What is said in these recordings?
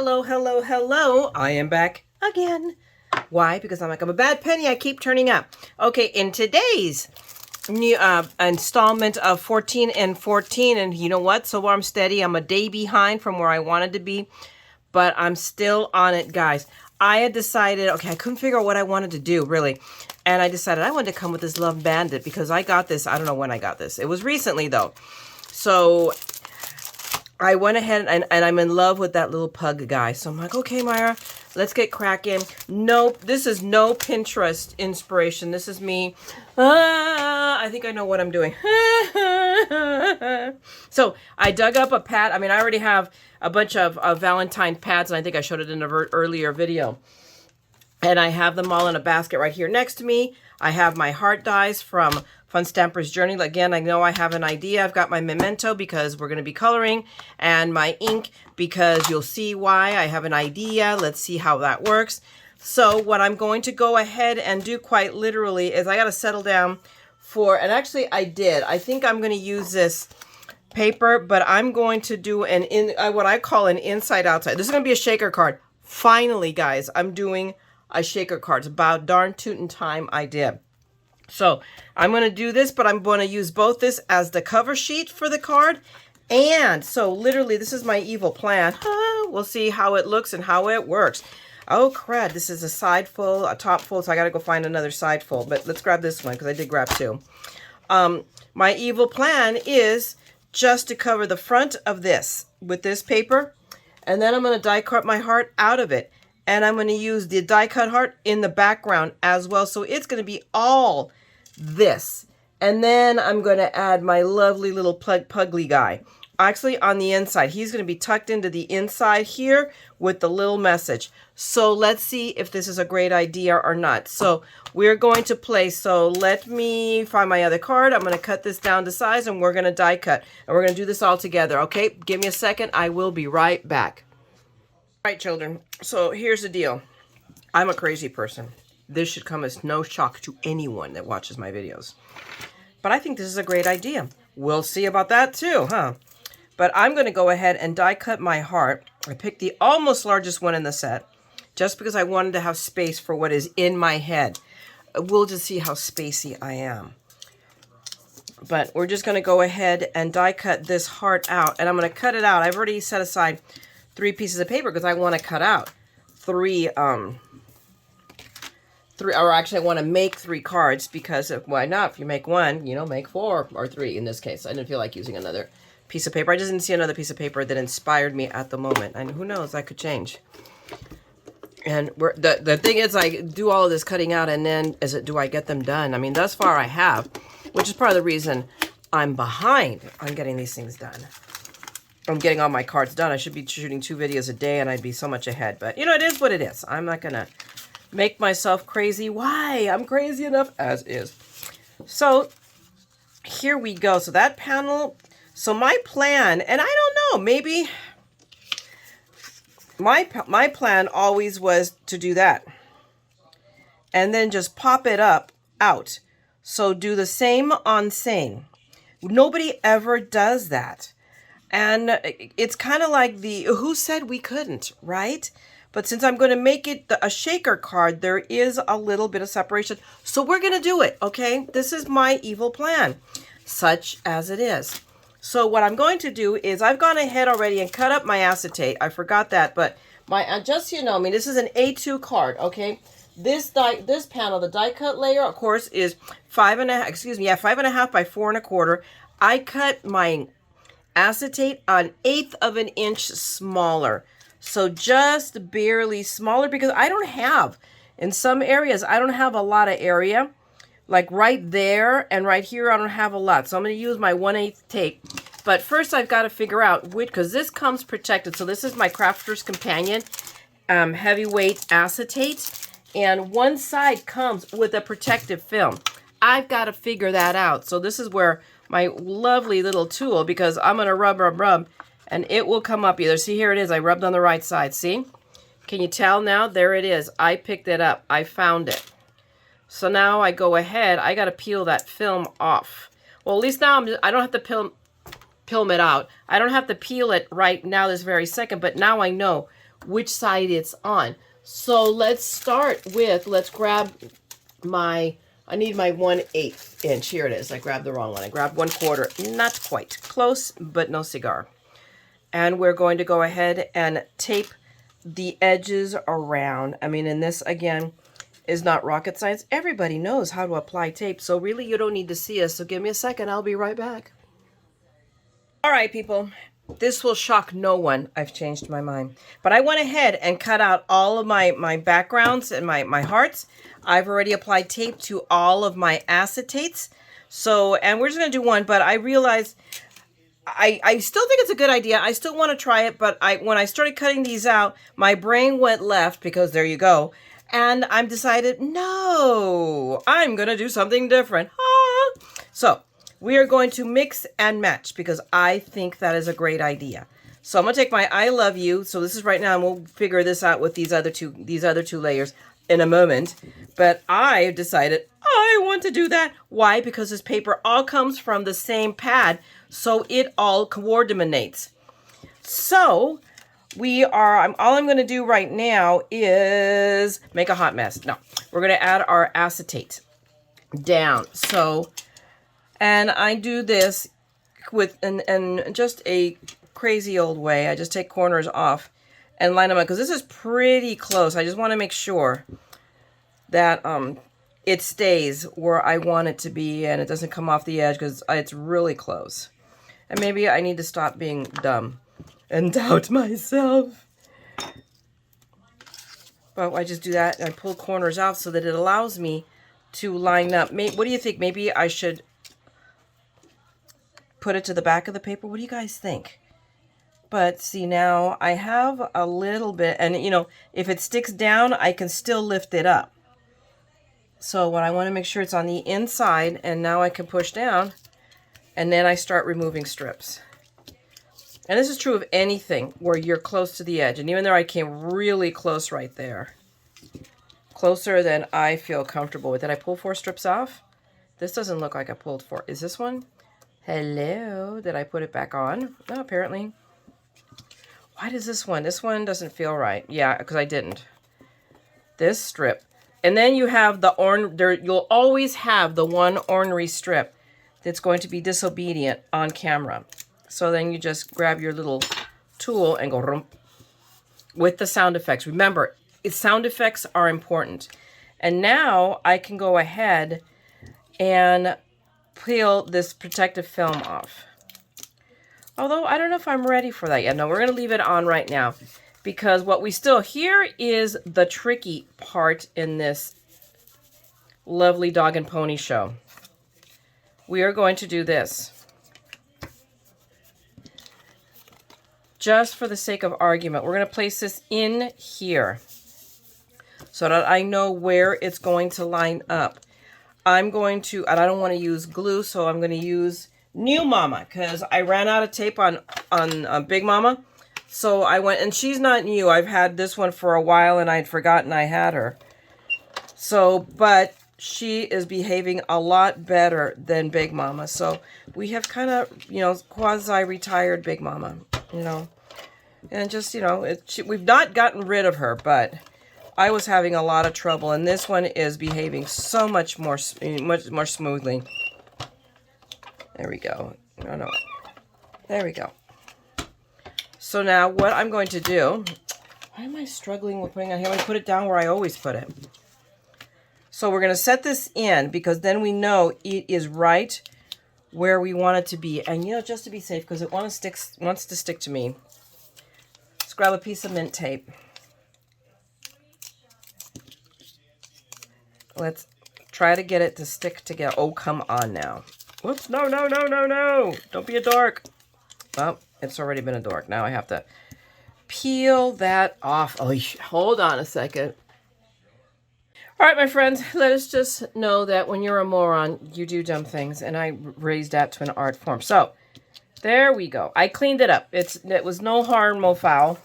hello, hello, hello. I am back again. Why? Because I'm like, I'm a bad penny. I keep turning up. Okay, in today's new installment of 14 and 14, and you know what? So I'm steady. I'm a day behind from where I wanted to be, but I'm still on it, guys. I had decided, okay, I couldn't figure out what I wanted to do, really. And I decided I wanted to come with this Love Bandit because I got this. I don't know when I got this. It was recently, though. So I went ahead and I'm in love with that little pug guy. So I'm like, okay, Myra, let's get cracking. Nope, this is no Pinterest inspiration. This is me. I think I know what I'm doing. So I dug up a pad. I mean, I already have a bunch of Valentine pads, and I think I showed it in an earlier video. And I have them all in a basket right here next to me. I have my heart dies from Fun Stamper's Journey. Again, I know I have an idea. I've got my memento because we're going to be coloring, and my ink because you'll see why. I have an idea. Let's see how that works. So what I'm going to go ahead and do quite literally is I got to settle down for, and actually I did. I think I'm going to use this paper, but I'm going to do what I call an inside outside. This is going to be a shaker card. Finally, guys, I'm doing a shaker card. It's about darn tootin' time I did. So I'm going to do this, but I'm going to use both this as the cover sheet for the card. And so literally, this is my evil plan. We'll see how it looks and how it works. Oh, crud. This is a side full, a top full, so I got to go find another side full. But let's grab this one because I did grab two. My evil plan is just to cover the front of this with this paper. And then I'm going to die cut my heart out of it. And I'm going to use the die cut heart in the background as well. So it's going to be all this. And then I'm going to add my lovely little pugly guy. Actually, on the inside. He's going to be tucked into the inside here with the little message. So let's see if this is a great idea or not. So we're going to play. So let me find my other card. I'm going to cut this down to size and we're going to die cut. And we're going to do this all together. Okay, give me a second. I will be right back. All right, children. So here's the deal. I'm a crazy person. This should come as no shock to anyone that watches my videos. But I think this is a great idea. We'll see about that too, huh? But I'm going to go ahead and die cut my heart. I picked the almost largest one in the set just because I wanted to have space for what is in my head. We'll just see how spacey I am. But we're just going to go ahead and die cut this heart out. And I'm going to cut it out. I've already set aside 3 pieces of paper because I want to cut out three, or actually I want to make 3 cards because why not? If you make 1, you know, make 4 or 3 in this case. I didn't feel like using another piece of paper. I just didn't see another piece of paper that inspired me at the moment. And who knows, that could change. And the thing is, I do all of this cutting out and then do I get them done? I mean, thus far I have, which is part of the reason I'm behind on getting these things done. I'm getting all my cards done. I should be shooting 2 videos a day and I'd be so much ahead. But, you know, it is what it is. I'm not going to make myself crazy. Why? I'm crazy enough as is. So, here we go. So, that panel. So, my plan, and I don't know, maybe my plan always was to do that. And then just pop it out. So, do the same on same. Nobody ever does that. And it's kind of like who said we couldn't, right? But since I'm going to make it a shaker card, there is a little bit of separation. So we're going to do it, okay? This is my evil plan, such as it is. So what I'm going to do is I've gone ahead already and cut up my acetate. I forgot that, but just so you know, I mean, this is an A2 card, okay? This panel, the die cut layer, of course, is 5.5 by 4 1/4. I cut my acetate an 1/8 of an inch smaller. So just barely smaller because I don't have, in some areas, I don't have a lot of area. Like right there and right here, I don't have a lot. So I'm going to use my 1/8 tape. But first I've got to figure out which, because this comes protected. So this is my Crafter's Companion heavyweight acetate. And one side comes with a protective film. I've got to figure that out. So this is where my lovely little tool, because I'm going to rub, and it will come up either. See, here it is. I rubbed on the right side. See? Can you tell now? There it is. I picked it up. I found it. So now I go ahead. I got to peel that film off. Well, at least now I don't have to film it out. I don't have to peel it right now this very second, but now I know which side it's on. So let's start with, let's grab my, I need my 1/8 inch. Here it is. I grabbed the wrong one. I grabbed 1/4. Not quite. Close, but no cigar. And we're going to go ahead and tape the edges around. I mean, and this, again, is not rocket science. Everybody knows how to apply tape, so really you don't need to see us. So give me a second. I'll be right back. All right, people. This will shock no one. I've changed my mind. But I went ahead and cut out all of my backgrounds and my hearts. I've already applied tape to all of my acetates. So, and we're just going to do one, but I realized I still think it's a good idea. I still want to try it, but when I started cutting these out, my brain went left because there you go. And I'm decided, no, I'm going to do something different. Ah. So we are going to mix and match because I think that is a great idea. So I'm going to take my I love you. So this is right now, and we'll figure this out with these other two layers in a moment. But I decided I want to do that. Why? Because this paper all comes from the same pad, so it all coordinates. So all I'm going to do right now is make a hot mess. No, we're going to add our acetate down. So, and I do this with and just a crazy old way. I just take corners off and line them up because this is pretty close. I just want to make sure that it stays where I want it to be and it doesn't come off the edge because it's really close. And maybe I need to stop being dumb and doubt myself. But I just do that and I pull corners out so that it allows me to line up. What do you think? Maybe I should put it to the back of the paper. What do you guys think? But see, now I have a little bit, and you know, if it sticks down, I can still lift it up. So what I want to make sure it's on the inside, and now I can push down, and then I start removing strips. And this is true of anything where you're close to the edge. And even though I came really close right there, closer than I feel comfortable with. Did I pull 4 strips off? This doesn't look like I pulled 4. Is this one? Hello? Did I put it back on? No, apparently. Why does this one? This one doesn't feel right. Yeah, because I didn't. This strip. And then you have the you'll always have the one ornery strip that's going to be disobedient on camera. So then you just grab your little tool and go rump with the sound effects. Remember, sound effects are important. And now I can go ahead and peel this protective film off. Although I don't know if I'm ready for that yet. No, we're going to leave it on right now. Because what we still, here is the tricky part in this lovely dog and pony show. We are going to do this. Just for the sake of argument, we're going to place this in here so that I know where it's going to line up. I'm going to, and I don't want to use glue, so I'm going to use New Mama because I ran out of tape on Big Mama. So I went, and she's not new. I've had this one for a while, and I'd forgotten I had her. So, but she is behaving a lot better than Big Mama. So we have kind of, you know, quasi-retired Big Mama, you know. And just, you know, we've not gotten rid of her, but I was having a lot of trouble. And this one is behaving so much more smoothly. There we go. No. There we go. So now what I'm going to do, why am I struggling with putting it on here? I put it down where I always put it. So we're going to set this in because then we know it is right where we want it to be. And, you know, just to be safe, because it wants to stick to me, let's grab a piece of mint tape. Let's try to get it to stick together. Oh, come on now. Whoops, no. Don't be a dork. Well, it's already been a dork. Now I have to peel that off. Oh, hold on a second. All right, my friends, let us just know that when you're a moron, you do dumb things, and I raised that to an art form. So, there we go. I cleaned it up. It was no harm, no foul.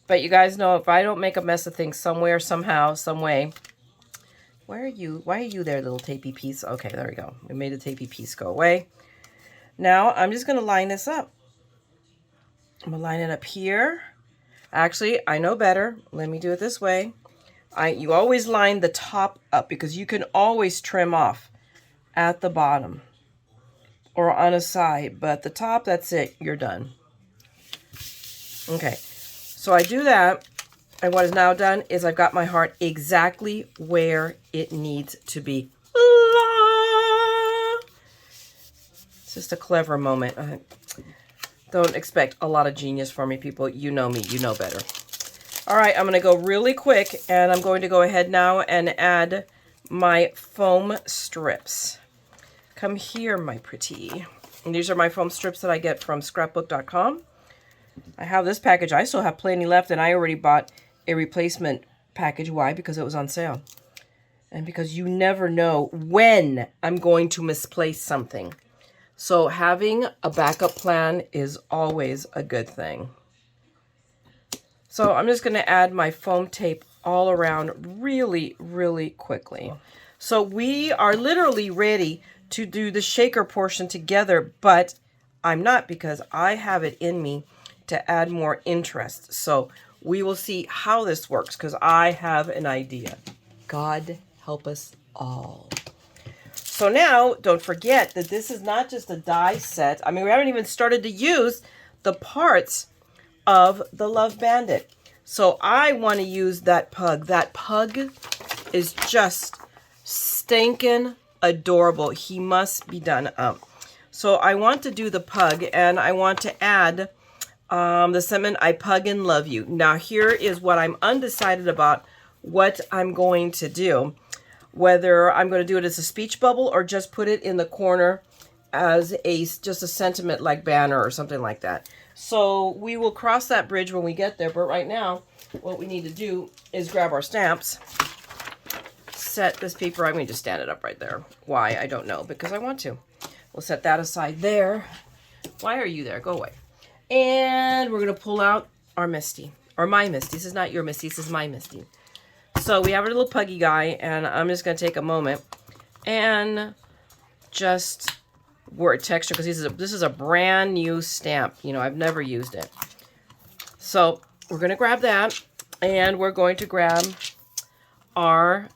But you guys know if I don't make a mess of things somewhere, somehow, some way. Why are you there, little tapey piece? Okay, there we go. We made the tapey piece go away. Now, I'm just going to line this up. I'm going to line it up here. Actually, I know better. Let me do it this way. You always line the top up because you can always trim off at the bottom or on a side, but the top, that's it. You're done. Okay, so I do that, and what is now done is I've got my heart exactly where it needs to be. It's just a clever moment. Don't expect a lot of genius from me, people. You know me. You know better. All right, I'm going to go really quick, and I'm going to go ahead now and add my foam strips. Come here, my pretty. And these are my foam strips that I get from scrapbook.com. I have this package. I still have plenty left, and I already bought a replacement package. Why? Because it was on sale. And because you never know when I'm going to misplace something. So having a backup plan is always a good thing. So I'm just going to add my foam tape all around really, really quickly. So we are literally ready to do the shaker portion together, but I'm not, because I have it in me to add more interest. So we will see how this works, because I have an idea. God help us all. So now, don't forget that this is not just a die set. I mean, we haven't even started to use the parts of the Love Bandit. So I want to use that pug. That pug is just stinking adorable. He must be done up. So I want to do the pug, and I want to add the sentiment, I pug and love you. Now here is what I'm undecided about what I'm going to do. Whether I'm going to do it as a speech bubble or just put it in the corner as just a sentiment like banner or something like that. So we will cross that bridge when we get there. But right now, what we need to do is grab our stamps, set this paper. I'm going to just stand it up right there. Why? I don't know, because I want to. We'll set that aside there. Why are you there? Go away. And we're going to pull out our Misty, or my Misty. This is not your Misty. This is my Misty. So we have our little puggy guy, and I'm just going to take a moment and just word texture, because this is a brand new stamp. You know, I've never used it. So we're going to grab that, and we're going to grab our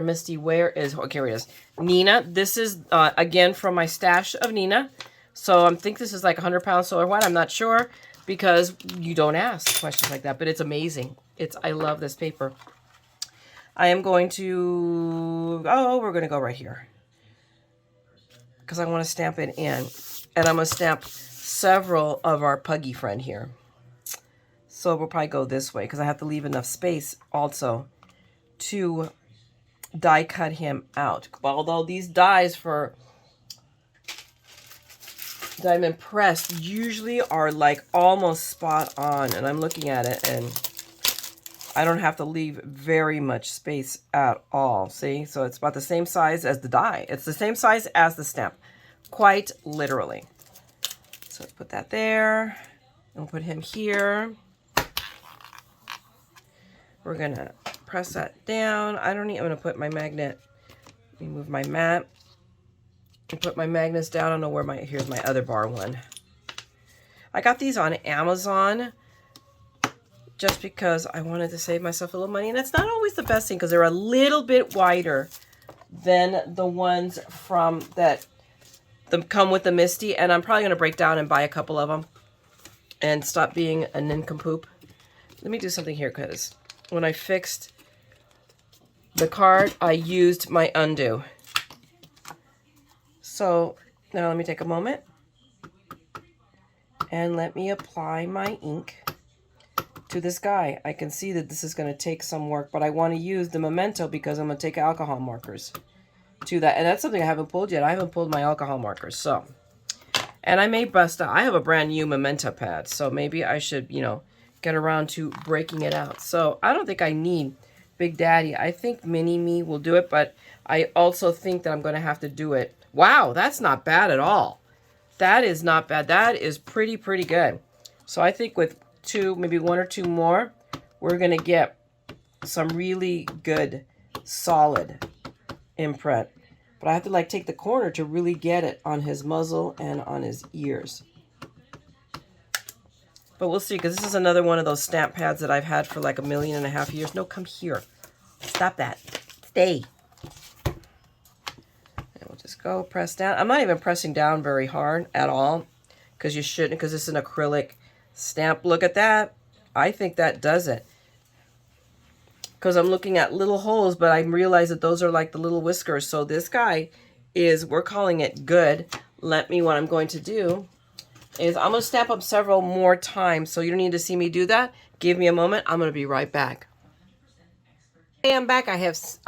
Misty. Where is, okay, here it is. Nina. This is, again, from my stash of Nina. So I think this is like 100 pounds or what. I'm not sure, because you don't ask questions like that, but it's amazing. I love this paper. I am going to, we're going to go right here, because I want to stamp it in. And I'm going to stamp several of our puggy friend here. So we'll probably go this way, because I have to leave enough space also to die cut him out. Although these dies for Diamond Pressed usually are like almost spot on. And I'm looking at it, and I don't have to leave very much space at all. See? So it's about the same size as the die. It's the same size as the stamp. Quite literally. So let's put that there. And we'll put him here. We're going to press that down. I'm going to put my magnet. Let me move my mat. And put my magnets down. I don't know where here's my other bar one. I got these on Amazon just because I wanted to save myself a little money. And it's not always the best thing, because they're a little bit wider than the ones that come with the Misty. And I'm probably going to break down and buy a couple of them and stop being a nincompoop. Let me do something here, because when I fixed the card, I used my undo. So now let me take a moment and let me apply my ink to this guy. I can see that this is going to take some work, but I want to use the Memento, because I'm going to take alcohol markers to that. And that's something I haven't pulled yet. I haven't pulled my alcohol markers. So, and I may bust out. I have a brand new Memento pad, so maybe I should, get around to breaking it out. So I don't think I need Big Daddy. I think Mini Me will do it, but I also think that I'm going to have to do it. Wow, that's not bad at all. That is not bad. That is pretty good. So I think with maybe one or two more, we're going to get some really good, solid imprint. But I have to take the corner to really get it on his muzzle and on his ears. But we'll see, because this is another one of those stamp pads that I've had for like 1.5 million years. No, come here. Stop that. Stay. And we'll just go press down. I'm not even pressing down very hard at all, because you shouldn't, because it's an acrylic stamp. Look at that. I think that does it. Because I'm looking at little holes, but I realize that those are like the little whiskers. So this guy is, we're calling it good. What I'm going to do is I'm going to stamp up several more times. So you don't need to see me do that. Give me a moment. I'm going to be right back. Hey, I'm back. I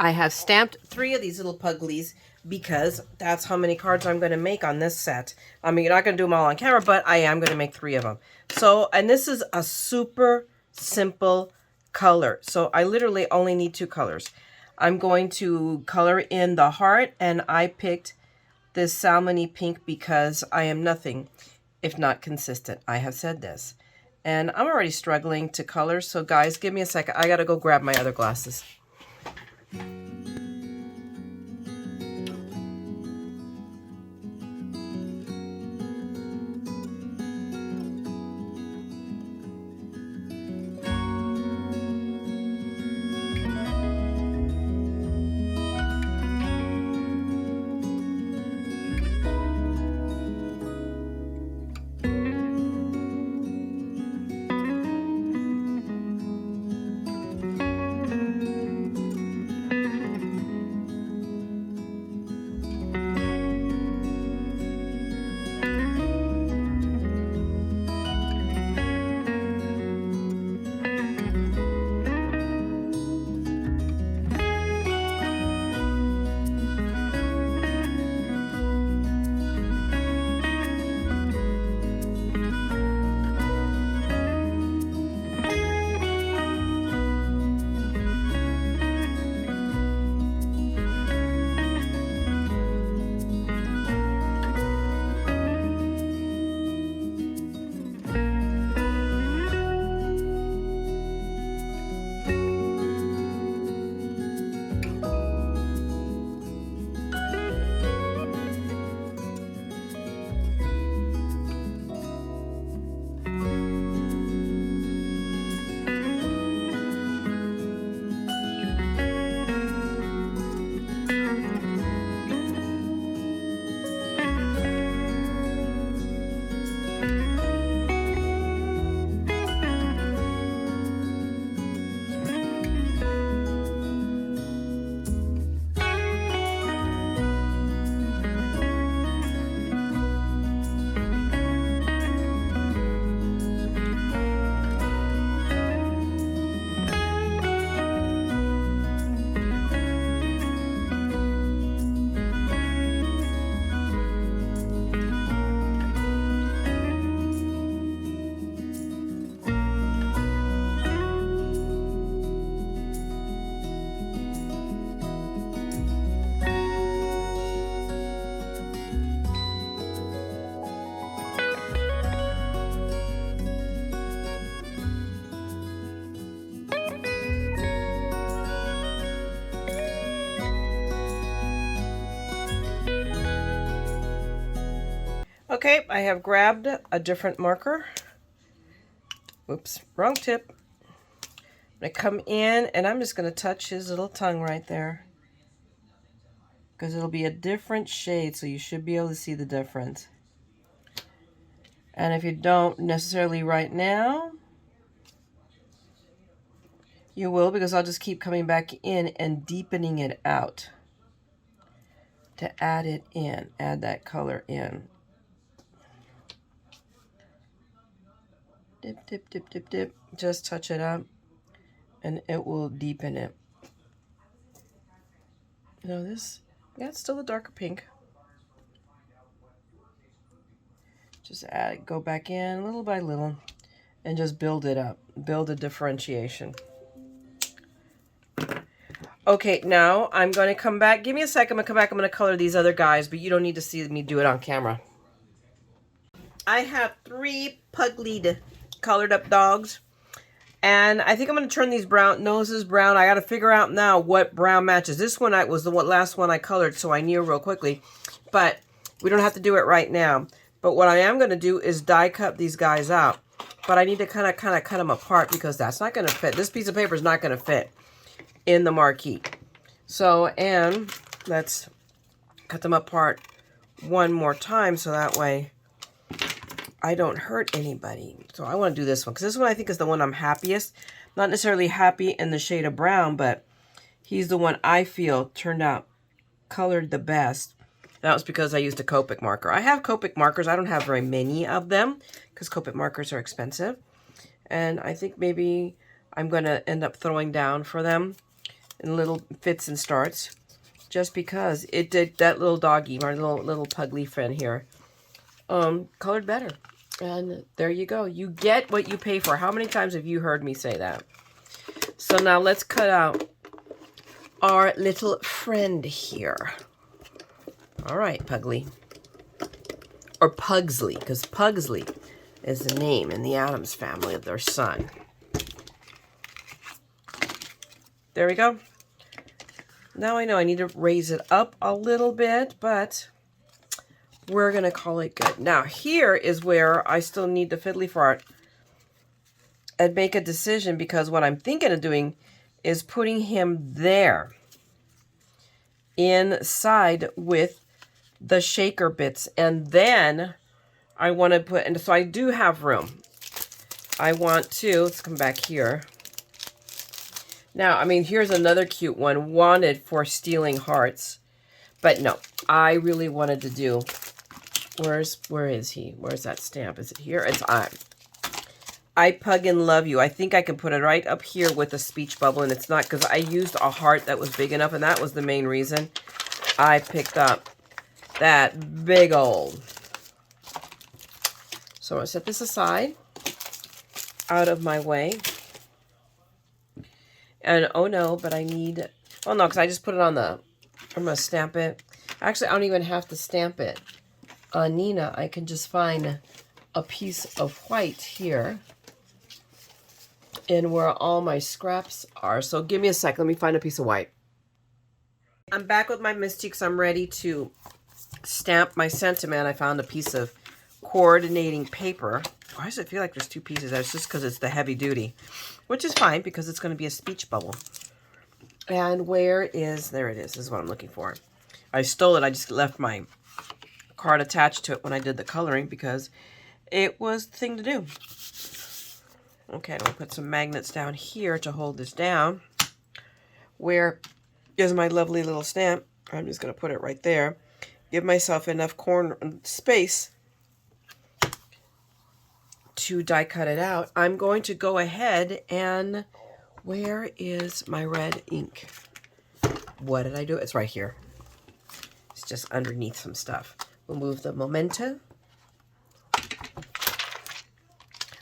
have stamped 3 of these little puglies because that's how many cards I'm going to make on this set. I mean, you're not going to do them all on camera, but I am going to make 3 of them. So, and this is a super simple color. So I literally only need 2 colors. I'm going to color in the heart, and I picked this salmony pink because I am nothing if not consistent. I have said this. And I'm already struggling to color, so guys, give me a second. I gotta go grab my other glasses. Okay, I have grabbed a different marker. Oops, wrong tip. I'm going to come in and I'm just going to touch his little tongue right there, because it'll be a different shade, so you should be able to see the difference. And if you don't necessarily right now, you will, because I'll just keep coming back in and deepening it out to add it in, add that color in. Dip, dip, dip, dip, dip. Just touch it up and it will deepen it. You know, this, yeah, it's still a darker pink. Just add, go back in little by little and just build it up. Build a differentiation. Okay, now I'm going to come back. Give me a second. I'm going to come back. I'm going to color these other guys, but you don't need to see me do it on camera. I have 3 puglied colored up dogs, and I think I'm going to turn these brown noses brown. I got to figure out now what brown matches. This one was the last one I colored, so I knew real quickly, but we don't have to do it right now. But what I am going to do is die cut these guys out. but I need to kind of cut them apart because that's not going to fit. This piece of paper is not going to fit in the marquee. So, and let's cut them apart one more time so that way I don't hurt anybody. So I want to do this one because this one I think is the one I'm happiest. Not necessarily happy in the shade of brown, but he's the one I feel turned out colored the best. That was because I used a Copic marker. I have Copic markers. I don't have very many of them because Copic markers are expensive. And I think maybe I'm going to end up throwing down for them in little fits and starts. Just because it did, that little doggy, my little pugly friend here, colored better. And there you go. You get what you pay for. How many times have you heard me say that? So now let's cut out our little friend here. All right, Pugly. Or Pugsley, because Pugsley is the name in the Addams family of their son. There we go. Now I know I need to raise it up a little bit, but we're going to call it good. Now here is where I still need to fiddly fart and make a decision, because what I'm thinking of doing is putting him there inside with the shaker bits, and then I want to put, and so I do have room. I want to, let's come back here. Now, I mean, here's another cute one, wanted for stealing hearts, but no, I really wanted to do, where is he? Where's that stamp? Is it here? It's I Pug and Love You. I think I can put it right up here with a speech bubble, and it's not because I used a heart that was big enough, and that was the main reason I picked up that big old. So I'm going to set this aside, out of my way. And oh no, but I need, oh no, because I just put it on the, I'm going to stamp it. Actually, I don't even have to stamp it on Nina. I can just find a piece of white here in where all my scraps are. So give me a sec. Let me find a piece of white. I'm back with my Mystiques. I'm ready to stamp my sentiment. I found a piece of coordinating paper. Why does it feel like there's two pieces? That's just because it's the heavy duty, which is fine because it's going to be a speech bubble. And where is, there it is. This is what I'm looking for. I stole it. I just left my card attached to it when I did the coloring because it was the thing to do. Okay, I'm going to put some magnets down here to hold this down. Where is my lovely little stamp? I'm just going to put it right there. Give myself enough corner space to die cut it out. I'm going to go ahead and, where is my red ink? What did I do? It's right here. It's just underneath some stuff. We'll move the memento.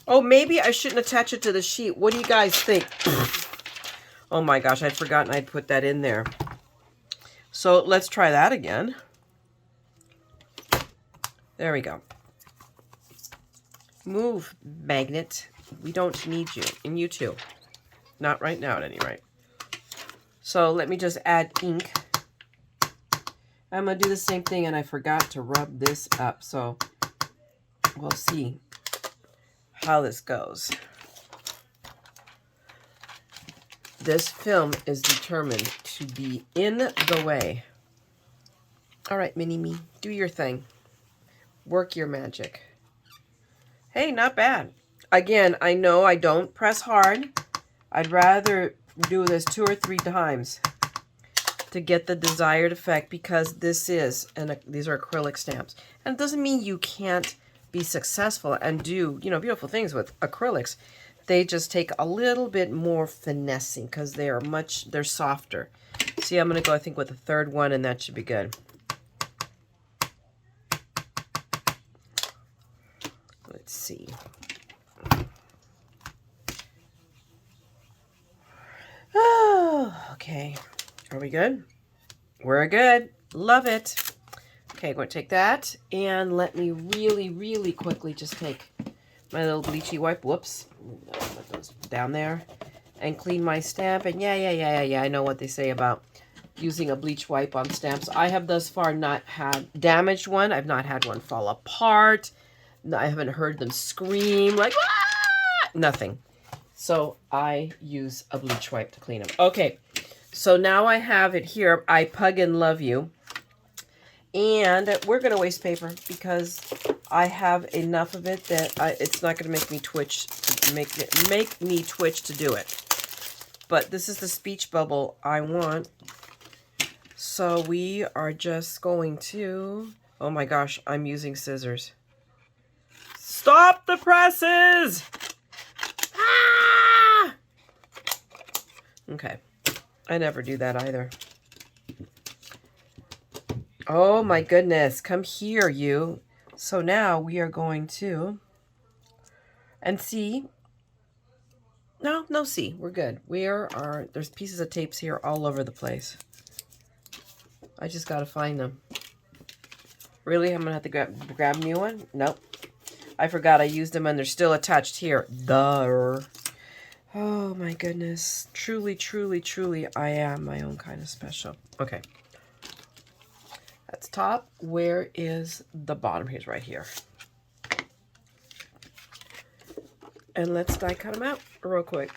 Oh, maybe I shouldn't attach it to the sheet. What do you guys think? Oh my gosh, I'd forgotten I'd put that in there. So let's try that again. There we go. Move, magnet. We don't need you. And you too. Not right now at any rate. So let me just add ink. I'm going to do the same thing, and I forgot to rub this up. So we'll see how this goes. This film is determined to be in the way. All right, Mini-Me, do your thing. Work your magic. Hey, not bad. Again, I know I don't press hard. I'd rather do this 2 or 3 times to get the desired effect, because this is, and these are acrylic stamps. And it doesn't mean you can't be successful and do, you know, beautiful things with acrylics. They just take a little bit more finessing because they're softer. See, I'm going to go, I think, with the third one, and that should be good. Let's see. Oh, okay. Are we good? We're good. Love it. Okay, I'm going to take that, and let me really, really quickly just take my little bleachy wipe. Whoops. Put those down there and clean my stamp. And yeah, I know what they say about using a bleach wipe on stamps. I have thus far not had damaged one. I've not had one fall apart. I haven't heard them scream like, ah! nothing. So I use a bleach wipe to clean them. Okay, so now I have it here. I Pug and Love You. And we're going to waste paper because I have enough of it that it's not going to make me twitch, make me twitch to do it. But this is the speech bubble I want. So we are just going to, oh my gosh, I'm using scissors. Stop the presses! Ah! Okay, I never do that either. Oh my goodness, come here, you. So now we are going to, and see, no, see, we're good. There's pieces of tapes here all over the place. I just got to find them. Really, I'm going to have to grab a new one? Nope. I forgot I used them and they're still attached here. Duh. Oh my goodness. Truly, truly, truly, I am my own kind of special. Okay. That's top. Where is the bottom? Here's right here. And let's die cut them out real quick.